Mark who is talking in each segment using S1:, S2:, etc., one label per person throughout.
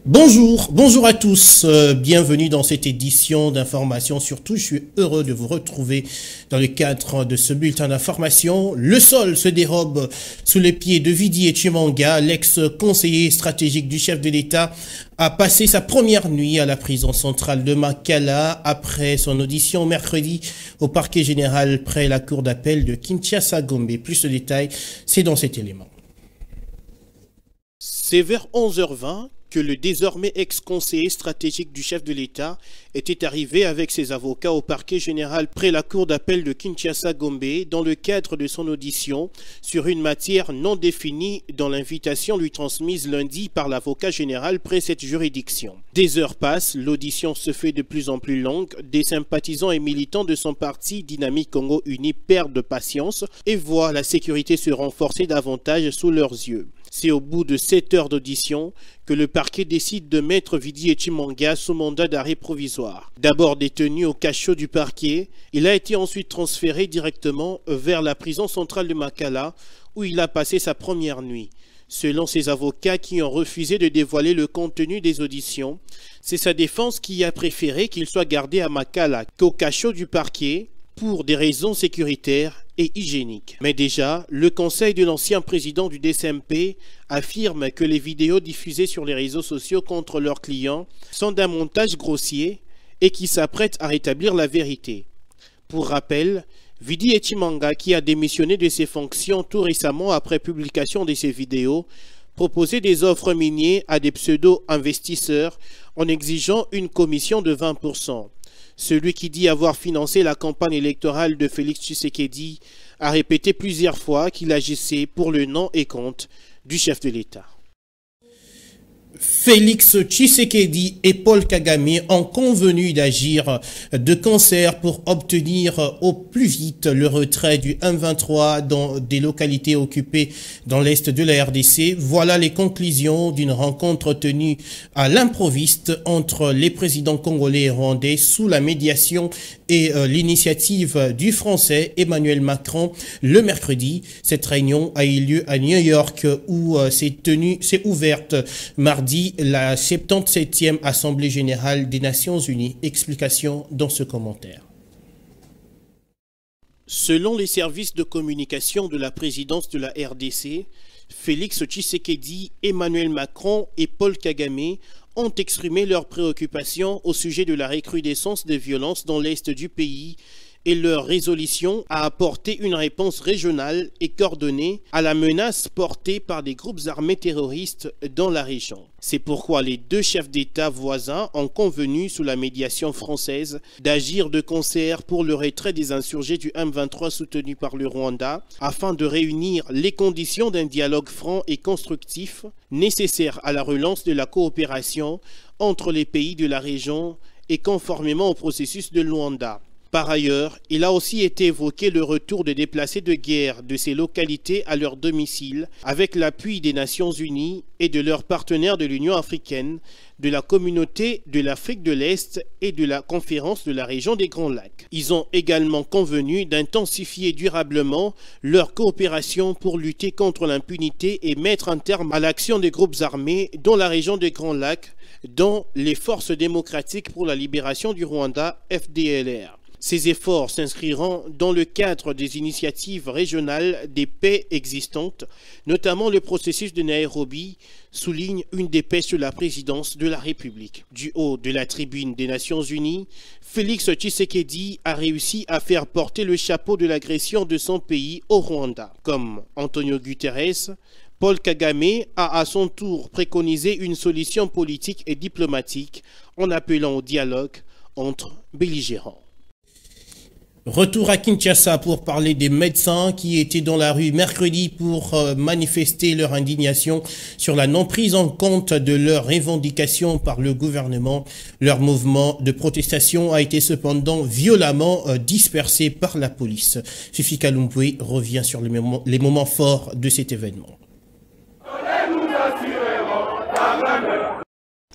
S1: Bonjour à tous, bienvenue dans cette édition d'information. Surtout, je suis heureux de vous retrouver dans le cadre de ce bulletin d'information. Le sol se dérobe sous les pieds de Vidi Etchimanga, l'ex-conseiller stratégique du chef de l'État, a passé sa première nuit à la prison centrale de Makala après son audition mercredi au parquet général près la cour d'appel de Kinshasa-Gombe. Plus de détails, c'est dans cet élément. C'est vers 11h20 que le désormais ex-conseiller stratégique du chef de l'État était arrivé avec ses avocats au parquet général près la cour d'appel de Kinshasa-Gombe dans le cadre de son audition sur une matière non définie dans l'invitation lui transmise lundi par l'avocat général près cette juridiction. Des heures passent, l'audition se fait de plus en plus longue, des sympathisants et militants de son parti Dynamique Congo Uni perdent de patience et voient la sécurité se renforcer davantage sous leurs yeux. C'est au bout de 7 heures d'audition que le parquet décide de mettre Vidi Etchimanga sous mandat d'arrêt provisoire. D'abord détenu au cachot du parquet, il a été ensuite transféré directement vers la prison centrale de Makala où il a passé sa première nuit. Selon ses avocats qui ont refusé de dévoiler le contenu des auditions, c'est sa défense qui a préféré qu'il soit gardé à Makala qu'au cachot du parquet pour des raisons sécuritaires et hygiéniques. Mais déjà, le conseil de l'ancien président du DCMP affirme que les vidéos diffusées sur les réseaux sociaux contre leurs clients sont d'un montage grossier et qui s'apprêtent à rétablir la vérité. Pour rappel, Vidi Etchimanga, qui a démissionné de ses fonctions tout récemment après publication de ces vidéos, proposait des offres minières à des pseudo-investisseurs en exigeant une commission de 20%. Celui qui dit avoir financé la campagne électorale de Félix Tshisekedi a répété plusieurs fois qu'il agissait pour le nom et compte du chef de l'État. Félix Tshisekedi et Paul Kagame ont convenu d'agir de concert pour obtenir au plus vite le retrait du M23 dans des localités occupées dans l'est de la RDC. Voilà les conclusions d'une rencontre tenue à l'improviste entre les présidents congolais et rwandais sous la médiation et l'initiative du Français Emmanuel Macron le mercredi. Cette réunion a eu lieu à New York où s'est ouverte mardi la 77e Assemblée Générale des Nations Unies. Explication dans ce commentaire. Selon les services de communication de la présidence de la RDC, Félix Tshisekedi, Emmanuel Macron et Paul Kagame ont exprimé leurs préoccupations au sujet de la recrudescence des violences dans l'est du pays et leur résolution à apporter une réponse régionale et coordonnée à la menace portée par des groupes armés terroristes dans la région. C'est pourquoi les deux chefs d'État voisins ont convenu, sous la médiation française, d'agir de concert pour le retrait des insurgés du M23 soutenus par le Rwanda, afin de réunir les conditions d'un dialogue franc et constructif nécessaire à la relance de la coopération entre les pays de la région et conformément au processus de Luanda. Par ailleurs, il a aussi été évoqué le retour des déplacés de guerre de ces localités à leur domicile avec l'appui des Nations Unies et de leurs partenaires de l'Union africaine, de la communauté de l'Afrique de l'Est et de la conférence de la région des Grands Lacs. Ils ont également convenu d'intensifier durablement leur coopération pour lutter contre l'impunité et mettre un terme à l'action des groupes armés dans la région des Grands Lacs, dont les Forces démocratiques pour la libération du Rwanda, FDLR. Ces efforts s'inscriront dans le cadre des initiatives régionales des paix existantes, notamment le processus de Nairobi, souligne une dépêche de la présidence de la République. Du haut de la tribune des Nations Unies, Félix Tshisekedi a réussi à faire porter le chapeau de l'agression de son pays au Rwanda. Comme Antonio Guterres, Paul Kagame a à son tour préconisé une solution politique et diplomatique en appelant au dialogue entre belligérants. Retour à Kinshasa pour parler des médecins qui étaient dans la rue mercredi pour manifester leur indignation sur la non prise en compte de leurs revendications par le gouvernement. Leur mouvement de protestation a été cependant violemment dispersé par la police. Fifi Kalumpwe revient sur les moments forts de cet événement.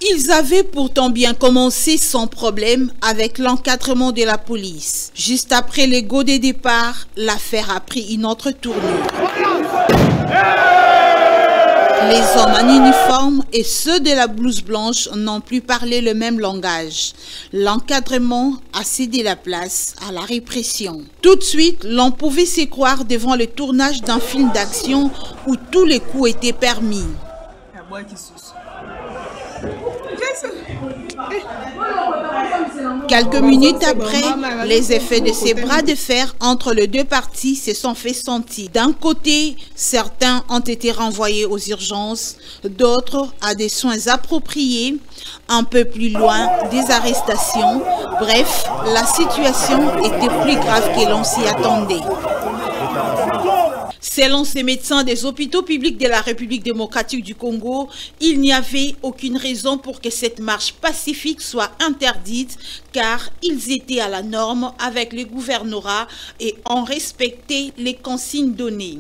S2: Ils avaient pourtant bien commencé sans problème avec l'encadrement de la police. Juste après le go des départs, l'affaire a pris une autre tournure. Les hommes en uniforme et ceux de la blouse blanche n'ont plus parlé le même langage. L'encadrement a cédé la place à la répression. Tout de suite, l'on pouvait s'y croire devant le tournage d'un film d'action où tous les coups étaient permis. Quelques minutes après, les effets de ces bras de fer entre les deux parties se sont fait sentir. D'un côté, certains ont été renvoyés aux urgences, d'autres à des soins appropriés, un peu plus loin des arrestations. Bref, la situation était plus grave que l'on s'y attendait. Selon ces médecins des hôpitaux publics de la République démocratique du Congo, il n'y avait aucune raison pour que cette marche pacifique soit interdite car ils étaient à la norme avec le gouvernorat et ont respecté les consignes données.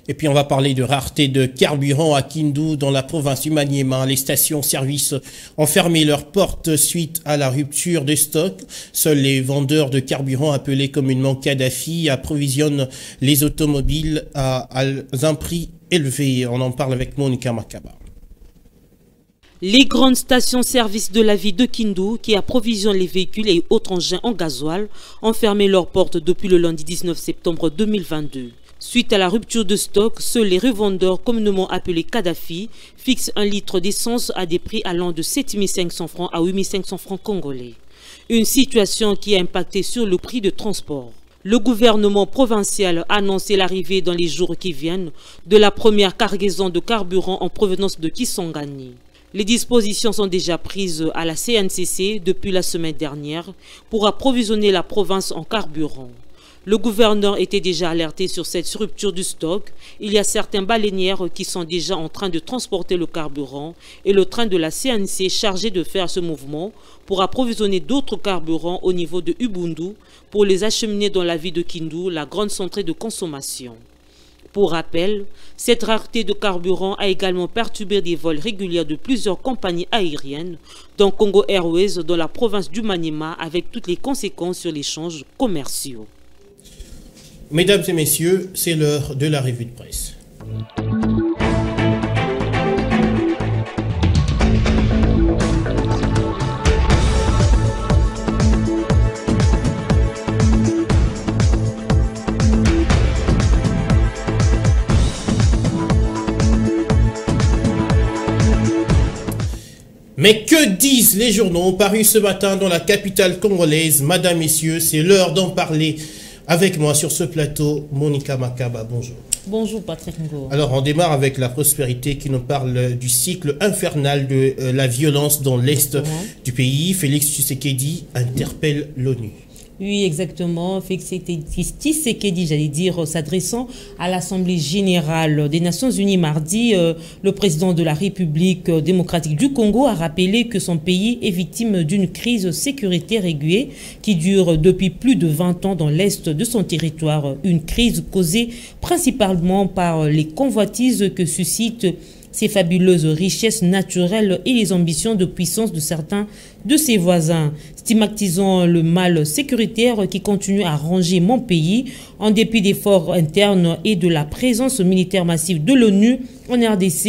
S1: Et puis on va parler de rareté de carburant à Kindu dans la province du Maniema. Les stations-service ont fermé leurs portes suite à la rupture de stock. Seuls les vendeurs de carburant appelés communément Kadhafi approvisionnent les automobiles à un prix élevé. On en parle avec Monica Makaba.
S3: Les grandes stations-service de la ville de Kindu, qui approvisionnent les véhicules et autres engins en gasoil, ont fermé leurs portes depuis le lundi 19 septembre 2022. Suite à la rupture de stock, seuls les revendeurs communément appelés Kadhafi fixent un litre d'essence à des prix allant de 7 500 francs à 8 500 francs congolais. Une situation qui a impacté sur le prix de transport. Le gouvernement provincial a annoncé l'arrivée dans les jours qui viennent de la première cargaison de carburant en provenance de Kisangani. Les dispositions sont déjà prises à la CNCC depuis la semaine dernière pour approvisionner la province en carburant. Le gouverneur était déjà alerté sur cette rupture du stock. Il y a certains baleinières qui sont déjà en train de transporter le carburant et le train de la CNC chargé de faire ce mouvement pour approvisionner d'autres carburants au niveau de Ubundu pour les acheminer dans la ville de Kindu, la grande centrale de consommation. Pour rappel, cette rareté de carburant a également perturbé des vols réguliers de plusieurs compagnies aériennes, dont Congo Airways dans la province du Maniema, avec toutes les conséquences sur les échanges commerciaux.
S1: Mesdames et messieurs, c'est l'heure de la revue de presse. Mais que disent les journaux parus ce matin dans la capitale congolaise? Madame, messieurs, c'est l'heure d'en parler. Avec moi sur ce plateau, Monica Makaba, bonjour.
S3: Bonjour Patrick Ngo.
S1: Alors on démarre avec la prospérité qui nous parle du cycle infernal de la violence dans l'est du pays. Félix Tshisekedi interpelle l'ONU.
S3: Oui, exactement. Félix Tshisekedi, j'allais dire, s'adressant à l'Assemblée générale des Nations Unies mardi, le président de la République démocratique du Congo a rappelé que son pays est victime d'une crise sécuritaire aiguë qui dure depuis plus de 20 ans dans l'est de son territoire. Une crise causée principalement par les convoitises que suscitent ces fabuleuses richesses naturelles et les ambitions de puissance de certains de ses voisins, stigmatisant le mal sécuritaire qui continue à ranger mon pays en dépit d'efforts internes et de la présence militaire massive de l'ONU en RDC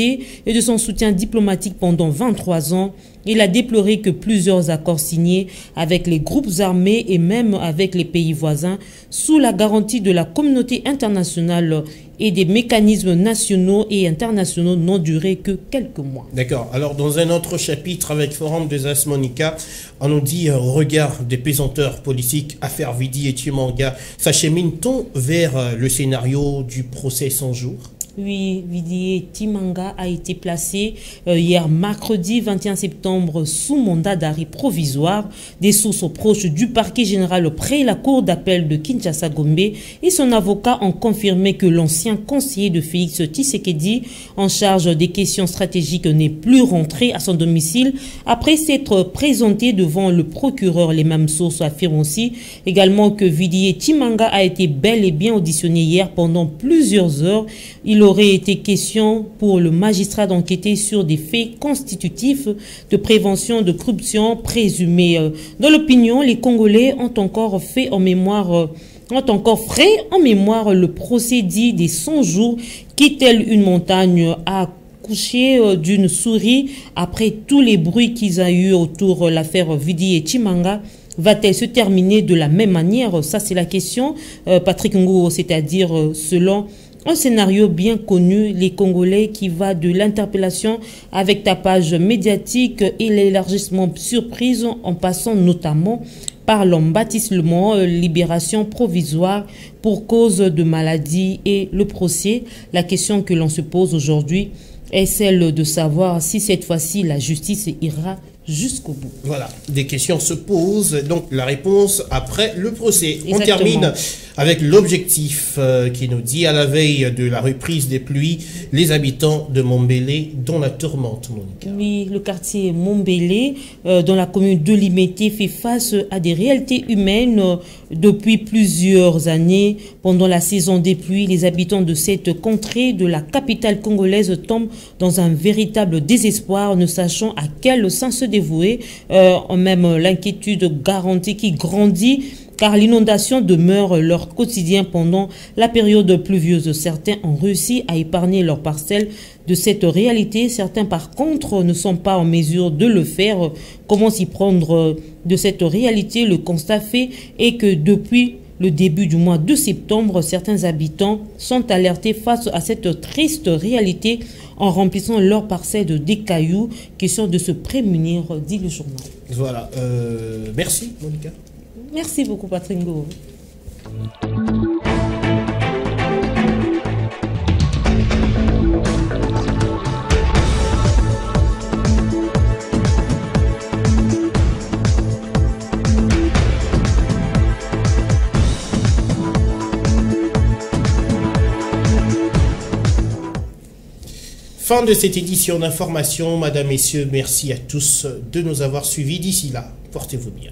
S3: et de son soutien diplomatique pendant 23 ans. Il a déploré que plusieurs accords signés avec les groupes armés et même avec les pays voisins sous la garantie de la communauté internationale et des mécanismes nationaux et internationaux n'ont duré que quelques mois.
S1: D'accord. Alors, dans un autre chapitre avec Forum des As, Monica, on nous dit, au regard des pesanteurs politiques, affaires Vidi et Chimanga, s'achemine-t-on vers le scénario du procès 100 jours?
S3: Oui, Vidi Timanga a été placé hier mercredi 21 septembre sous mandat d'arrêt provisoire. Des sources proches du parquet général près la cour d'appel de Kinshasa-Gombe et son avocat ont confirmé que l'ancien conseiller de Félix Tshisekedi en charge des questions stratégiques n'est plus rentré à son domicile après s'être présenté devant le procureur. Les mêmes sources affirment aussi également que Vidi Timanga a été bel et bien auditionné hier pendant plusieurs heures. Il aurait été question pour le magistrat d'enquêter sur des faits constitutifs de prévention de corruption présumée. Dans l'opinion, les Congolais ont encore fait en mémoire ont encore frais en mémoire le procès dit des 100 jours qui, tel une montagne, a couché d'une souris après tous les bruits qu'ils ont eu autour de l'affaire Vidi et Chimanga. Va-t-elle se terminer de la même manière? Ça, c'est la question. Patrick Ngou, c'est-à-dire selon un scénario bien connu, les Congolais, qui va de l'interpellation avec tapage médiatique et l'élargissement surprise en passant notamment par l'embâtissement, libération provisoire pour cause de maladie et le procès. La question que l'on se pose aujourd'hui est celle de savoir si cette fois-ci la justice ira jusqu'au bout.
S1: Voilà, des questions se posent, donc la réponse après le procès.
S3: Exactement.
S1: On termine avec l'objectif qui nous dit à la veille de la reprise des pluies, les habitants de Mombélé dans la tourmente, Monica.
S3: Oui, le quartier Mombélé, dans la commune de Limete, fait face à des réalités humaines depuis plusieurs années. Pendant la saison des pluies, les habitants de cette contrée de la capitale congolaise tombent dans un véritable désespoir, ne sachant à quel sens se dévouer. Même l'inquiétude garantie qui grandit, car l'inondation demeure leur quotidien pendant la période pluvieuse. Certains ont réussi à épargner leurs parcelles de cette réalité. Certains, par contre, ne sont pas en mesure de le faire. Comment s'y prendre de cette réalité? Le constat fait est que depuis le début du mois de septembre, certains habitants sont alertés face à cette triste réalité en remplissant leurs parcelles de des cailloux. Question de se prémunir, dit le journal.
S1: Voilà, merci Monica.
S3: Merci beaucoup, Patrick Ngou.
S1: Fin de cette édition d'information. Madame, Messieurs, merci à tous de nous avoir suivis. D'ici là, portez-vous bien.